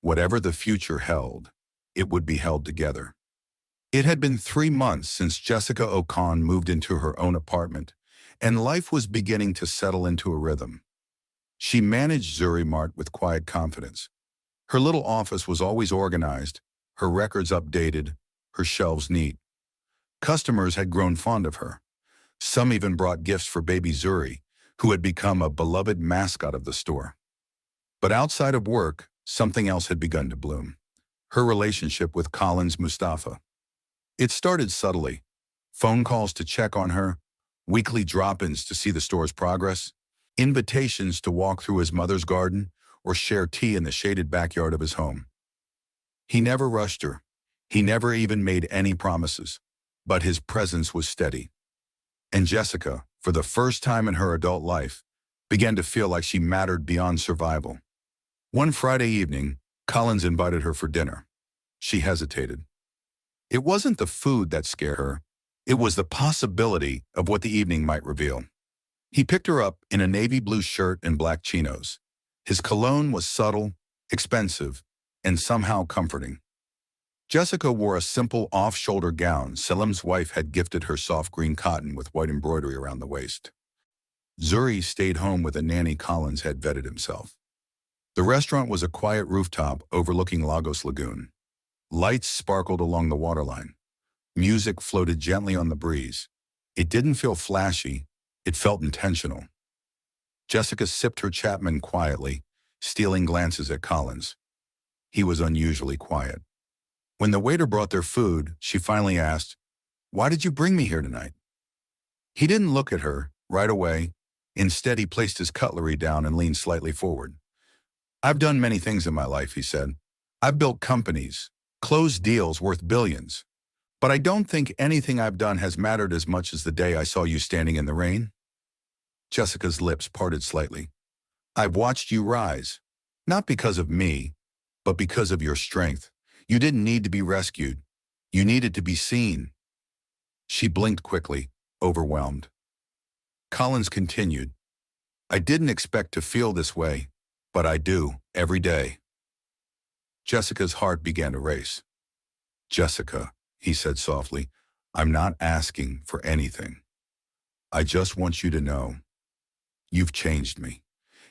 Whatever the future held, it would be held together. It had been 3 months since Jessica Okon moved into her own apartment, and life was beginning to settle into a rhythm. She managed Zuri Mart with quiet confidence. Her little office was always organized, her records updated, her shelves neat. Customers had grown fond of her. Some even brought gifts for baby Zuri, who had become a beloved mascot of the store. But outside of work, something else had begun to bloom. Her relationship with Colin's Mustapha. It started subtly. Phone calls to check on her, weekly drop-ins to see the store's progress, invitations to walk through his mother's garden or share tea in the shaded backyard of his home. He never rushed her. He never even made any promises. But his presence was steady. And Jessica, for the first time in her adult life, began to feel like she mattered beyond survival. One Friday evening, Collins invited her for dinner. She hesitated. It wasn't the food that scared her. It was the possibility of what the evening might reveal. He picked her up in a navy blue shirt and black chinos. His cologne was subtle, expensive, and somehow comforting. Jessica wore a simple off-shoulder gown Selim's wife had gifted her soft green cotton with white embroidery around the waist. Zuri stayed home with a nanny Collins had vetted himself. The restaurant was a quiet rooftop overlooking Lagos Lagoon. Lights sparkled along the waterline. Music floated gently on the breeze. It didn't feel flashy, it felt intentional. Jessica sipped her Chapman quietly, stealing glances at Collins. He was unusually quiet. When the waiter brought their food, she finally asked, "Why did you bring me here tonight?" He didn't look at her right away. Instead, he placed his cutlery down and leaned slightly forward. "I've done many things in my life," he said. "I've built companies, closed deals worth billions. But I don't think anything I've done has mattered as much as the day I saw you standing in the rain." Jessica's lips parted slightly. "I've watched you rise, not because of me, but because of your strength. You didn't need to be rescued. You needed to be seen." She blinked quickly, overwhelmed. Collins continued, "I didn't expect to feel this way, but I do, every day." Jessica's heart began to race. "Jessica," he said softly, "I'm not asking for anything. I just want you to know, you've changed me.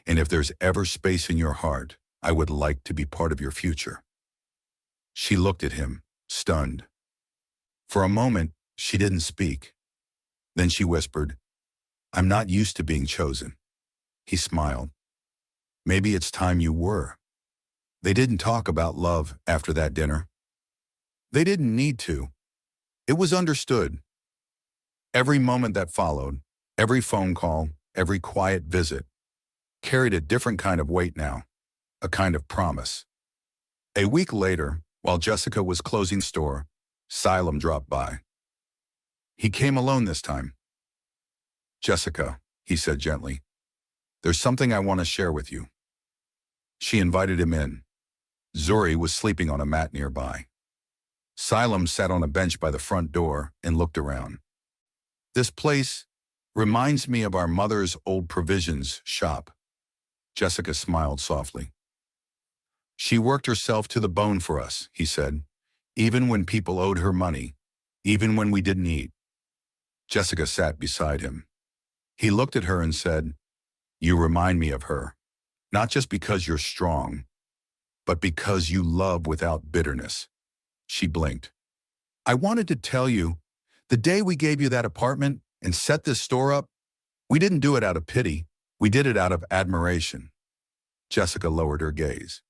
And if there's ever space in your heart, I would like to be part of your future." She looked at him, stunned. For a moment, she didn't speak. Then she whispered, "I'm not used to being chosen." He smiled. "Maybe it's time you were." They didn't talk about love after that dinner. They didn't need to. It was understood. Every moment that followed, every phone call, every quiet visit, carried a different kind of weight now, a kind of promise. A week later, while Jessica was closing the store, Silam dropped by. He came alone this time. "Jessica," he said gently, "there's something I want to share with you." She invited him in. Zuri was sleeping on a mat nearby. Silam sat on a bench by the front door and looked around. "This place reminds me of our mother's old provisions shop." Jessica smiled softly. "She worked herself to the bone for us," he said, "even when people owed her money, even when we didn't eat." Jessica sat beside him. He looked at her and said, "You remind me of her, not just because you're strong, but because you love without bitterness." She blinked. "I wanted to tell you, the day we gave you that apartment and set this store up, we didn't do it out of pity. We did it out of admiration." Jessica lowered her gaze.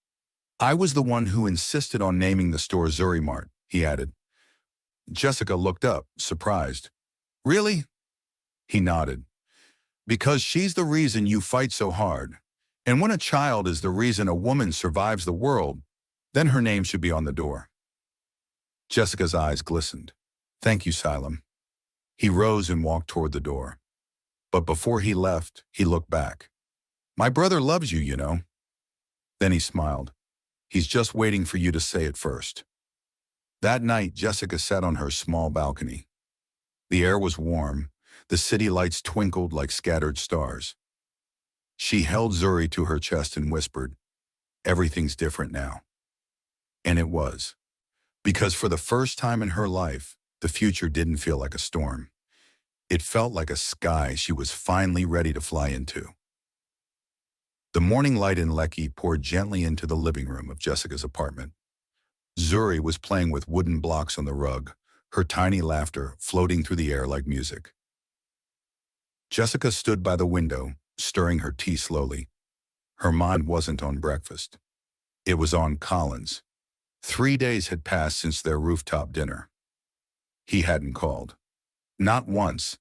I was the one who insisted on naming the store Zuri Mart, he added. Jessica looked up, surprised. Really? He nodded. Because she's the reason you fight so hard. And when a child is the reason a woman survives the world, then her name should be on the door. Jessica's eyes glistened. Thank you, Silam. He rose and walked toward the door. But before he left, he looked back. My brother loves you, you know. Then he smiled. He's just waiting for you to say it first. That night, Jessica sat on her small balcony. The air was warm. The city lights twinkled like scattered stars. She held Zuri to her chest and whispered, everything's different now. And it was. Because for the first time in her life, the future didn't feel like a storm. It felt like a sky she was finally ready to fly into. The morning light in Lekki poured gently into the living room of Jessica's apartment. Zuri was playing with wooden blocks on the rug, her tiny laughter floating through the air like music. Jessica stood by the window, stirring her tea slowly. Her mind wasn't on breakfast. It was on Collins. 3 days had passed since their rooftop dinner. He hadn't called. Not once.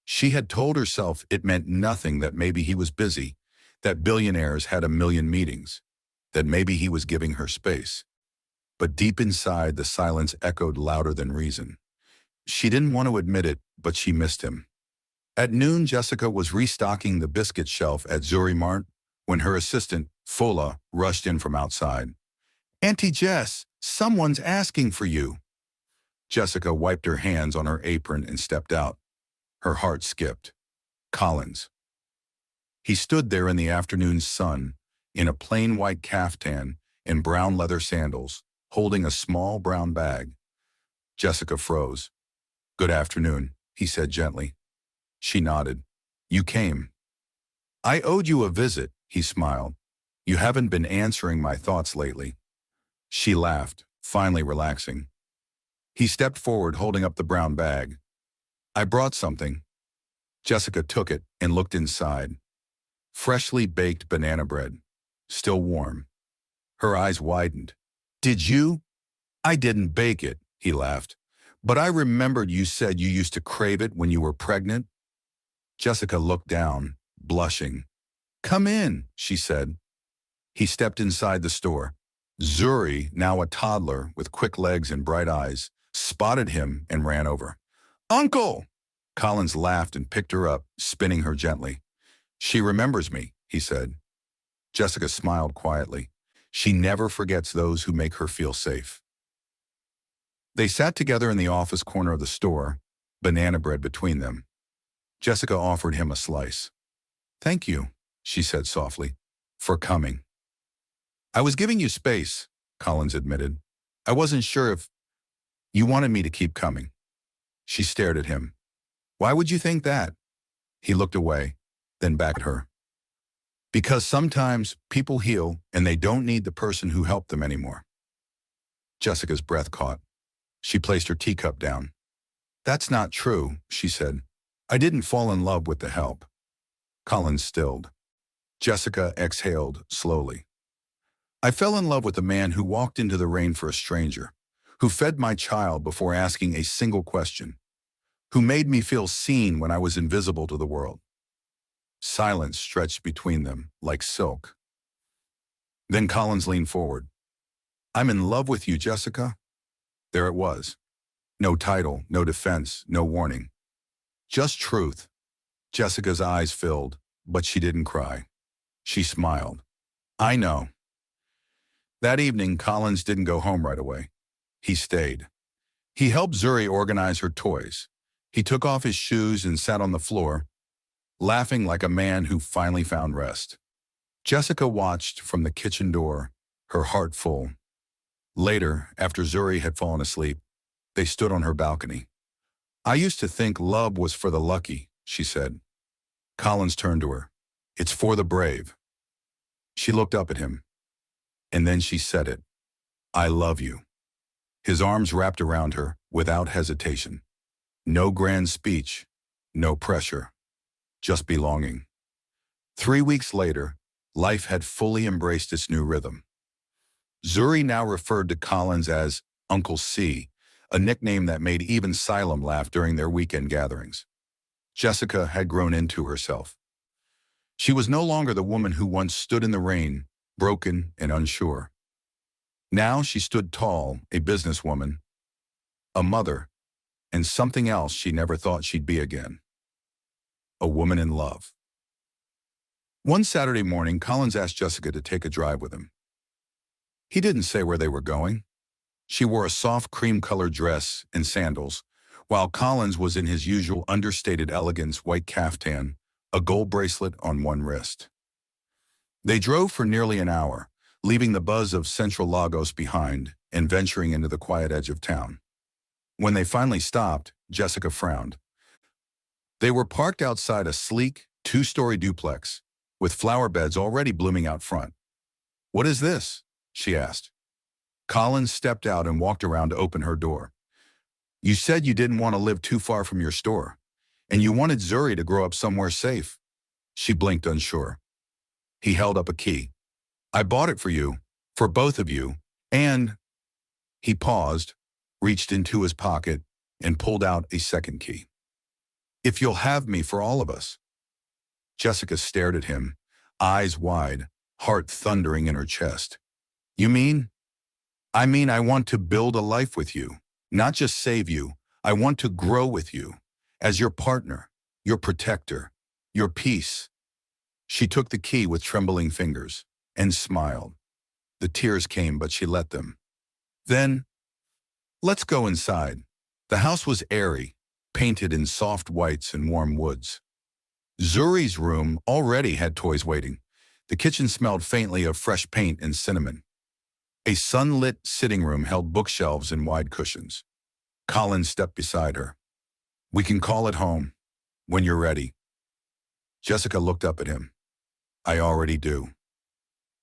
She had told herself it meant nothing that maybe he was busy, that billionaires had a million meetings, that maybe he was giving her space. But deep inside, the silence echoed louder than reason. She didn't want to admit it, but she missed him. At noon, Jessica was restocking the biscuit shelf at Zuri Mart when her assistant, Fola, rushed in from outside. Auntie Jess, someone's asking for you. Jessica wiped her hands on her apron and stepped out. Her heart skipped. Collins. He stood there in the afternoon sun, in a plain white caftan and brown leather sandals, holding a small brown bag. Jessica froze. Good afternoon, he said gently. She nodded. You came. I owed you a visit, he smiled. You haven't been answering my thoughts lately. She laughed, finally relaxing. He stepped forward, holding up the brown bag. I brought something. Jessica took it and looked inside. Freshly baked banana bread, still warm. Her eyes widened. Did you? I didn't bake it, he laughed. But I remembered you said you used to crave it when you were pregnant. Jessica looked down, blushing. Come in, she said. He stepped inside the store. Zuri, now a toddler with quick legs and bright eyes, spotted him and ran over. Uncle! Collins laughed and picked her up, spinning her gently. She remembers me, he said. Jessica smiled quietly. She never forgets those who make her feel safe. They sat together in the office corner of the store, banana bread between them. Jessica offered him a slice. Thank you, she said softly, for coming. I was giving you space, Collins admitted. I wasn't sure if you wanted me to keep coming. She stared at him. Why would you think that? He looked away, then back at her. Because sometimes people heal and they don't need the person who helped them anymore. Jessica's breath caught. She placed her teacup down. That's not true, she said. I didn't fall in love with the help. Collins stilled. Jessica exhaled slowly. I fell in love with a man who walked into the rain for a stranger, who fed my child before asking a single question, who made me feel seen when I was invisible to the world. Silence stretched between them like silk. Then Collins leaned forward. I'm in love with you, Jessica. There it was. No title, no defense, no warning. Just truth. Jessica's eyes filled, but she didn't cry. She smiled. I know. That evening, Collins didn't go home right away. He stayed. He helped Zuri organize her toys. He took off his shoes and sat on the floor, laughing like a man who finally found rest. Jessica watched from the kitchen door, her heart full. Later, after Zuri had fallen asleep, they stood on her balcony. I used to think love was for the lucky, she said. Collins turned to her. It's for the brave. She looked up at him. And then she said it. I love you. His arms wrapped around her without hesitation. No grand speech, no pressure, just belonging. 3 weeks later, Life had fully embraced its new rhythm. Zuri now referred to Collins as Uncle C, a nickname that made even Salem laugh during their weekend gatherings. Jessica had grown into herself. She was no longer the woman who once stood in the rain, broken and unsure. Now she stood tall, a businesswoman, a mother, and something else she never thought she'd be again. A woman in love. One Saturday morning, Collins asked Jessica to take a drive with him. He didn't say where they were going. She wore a soft cream-colored dress and sandals, while Collins was in his usual understated elegance white caftan, a gold bracelet on one wrist. They drove for nearly an hour, leaving the buzz of Central Lagos behind and venturing into the quiet edge of town. When they finally stopped, Jessica frowned. They were parked outside a sleek, two-story duplex, with flower beds already blooming out front. "What is this?" she asked. Collins stepped out and walked around to open her door. "You said you didn't want to live too far from your store, and you wanted Zuri to grow up somewhere safe." She blinked unsure. He held up a key. "I bought it for you, for both of you, and—" He paused, reached into his pocket, and pulled out a second key. "If you'll have me for all of us." Jessica stared at him, eyes wide, heart thundering in her chest. "You mean?" "I mean I want to build a life with you, not just save you. I want to grow with you, as your partner, your protector, your peace." She took the key with trembling fingers and smiled. The tears came, but she let them. "Then, let's go inside." The house was airy, painted in soft whites and warm woods. Zuri's room already had toys waiting. The kitchen smelled faintly of fresh paint and cinnamon. A sunlit sitting room held bookshelves and wide cushions. Collins stepped beside her. "We can call it home, when you're ready." Jessica looked up at him. "I already do."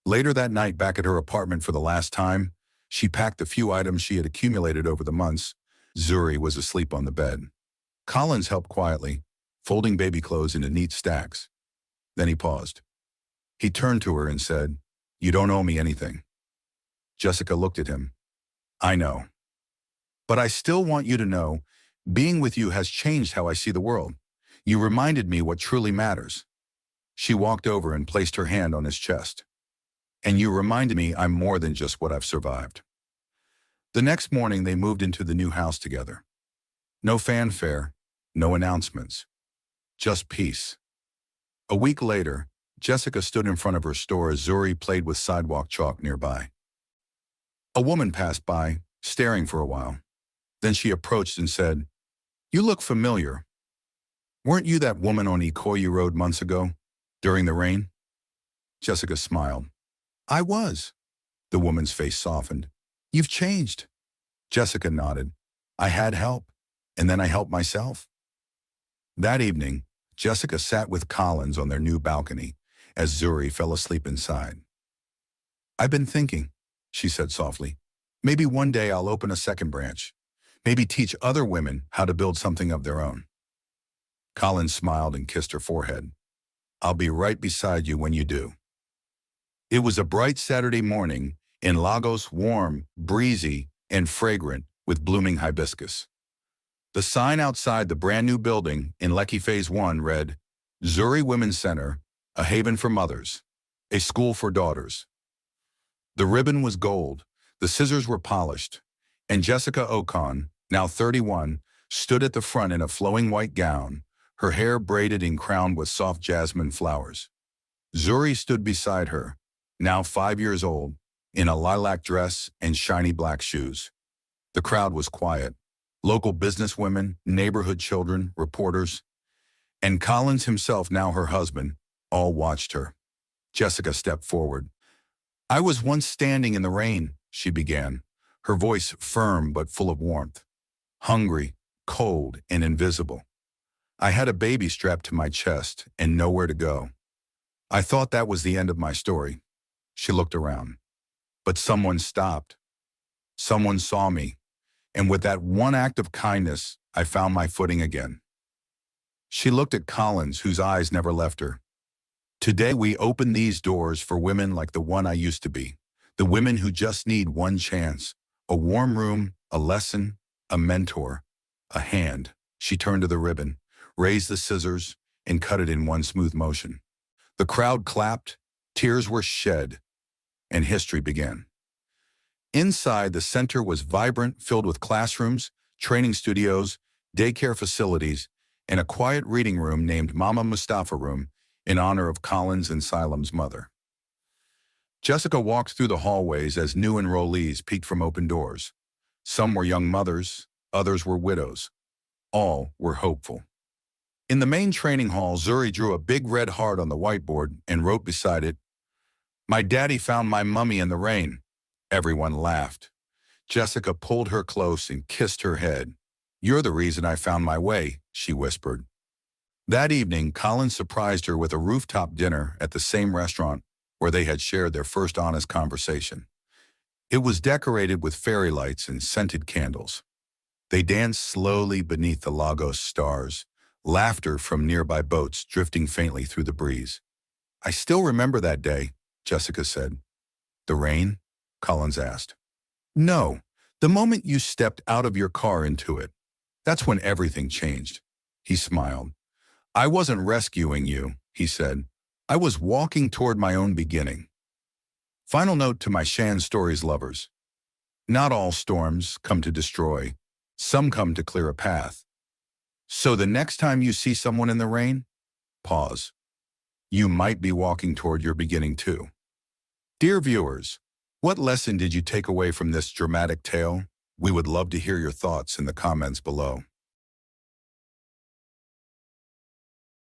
Later that night, back at her apartment for the last time, she packed the few items she had accumulated over the months. Zuri was asleep on the bed. Collins helped quietly, folding baby clothes into neat stacks. Then he paused. He turned to her and said, "You don't owe me anything." Jessica looked at him. "I know. But I still want you to know, being with you has changed how I see the world. You reminded me what truly matters." She walked over and placed her hand on his chest. "And you reminded me I'm more than just what I've survived." The next morning, they moved into the new house together. No fanfare, no announcements. Just peace. A week later, Jessica stood in front of her store as Zuri played with sidewalk chalk nearby. A woman passed by, staring for a while. Then she approached and said, "You look familiar. Weren't you that woman on Ikoyi Road months ago, during the rain?" Jessica smiled. "I was." The woman's face softened. "You've changed." Jessica nodded. "I had help, and then I helped myself." That evening, Jessica sat with Collins on their new balcony as Zuri fell asleep inside. "I've been thinking," she said softly. "Maybe one day I'll open a second branch. Maybe teach other women how to build something of their own." Collins smiled and kissed her forehead. "I'll be right beside you when you do." It was a bright Saturday morning in Lagos, warm, breezy, and fragrant with blooming hibiscus. The sign outside the brand new building in Lekki Phase 1 read, "Zuri Women's Center, a haven for mothers, a school for daughters." The ribbon was gold, the scissors were polished, and Jessica Okon, now 31, stood at the front in a flowing white gown, her hair braided and crowned with soft jasmine flowers. Zuri stood beside her, now 5 years old, in a lilac dress and shiny black shoes. The crowd was quiet. Local businesswomen, neighborhood children, reporters, and Collins himself, now her husband, all watched her. Jessica stepped forward. "I was once standing in the rain," she began, her voice firm but full of warmth. "Hungry, cold, and invisible. I had a baby strapped to my chest and nowhere to go. I thought that was the end of my story." She looked around. But someone stopped. Someone saw me. And with that one act of kindness, I found my footing again. She looked at Collins, whose eyes never left her. Today we open these doors for women like the one I used to be, the women who just need one chance, a warm room, a lesson, a mentor, a hand. She turned to the ribbon, raised the scissors, and cut it in one smooth motion. The crowd clapped, tears were shed, and history began. Inside, the center was vibrant, filled with classrooms, training studios, daycare facilities, and a quiet reading room named Mama Mustapha Room in honor of Collins and Silem's mother. Jessica walked through the hallways as new enrollees peeked from open doors. Some were young mothers, others were widows. All were hopeful. In the main training hall, Zuri drew a big red heart on the whiteboard and wrote beside it, "My daddy found my mummy in the rain." Everyone laughed. Jessica pulled her close and kissed her head. "You're the reason I found my way," she whispered. That evening, Collins surprised her with a rooftop dinner at the same restaurant where they had shared their first honest conversation. It was decorated with fairy lights and scented candles. They danced slowly beneath the Lagos stars, laughter from nearby boats drifting faintly through the breeze. "I still remember that day," Jessica said. "The rain?" Collins asked. "No, the moment you stepped out of your car into it. That's when everything changed." He smiled. "I wasn't rescuing you," he said. "I was walking toward my own beginning." Final note to my Shan Stories lovers. Not all storms come to destroy. Some come to clear a path. So the next time you see someone in the rain, pause. You might be walking toward your beginning too. Dear viewers, what lesson did you take away from this dramatic tale? We would love to hear your thoughts in the comments below.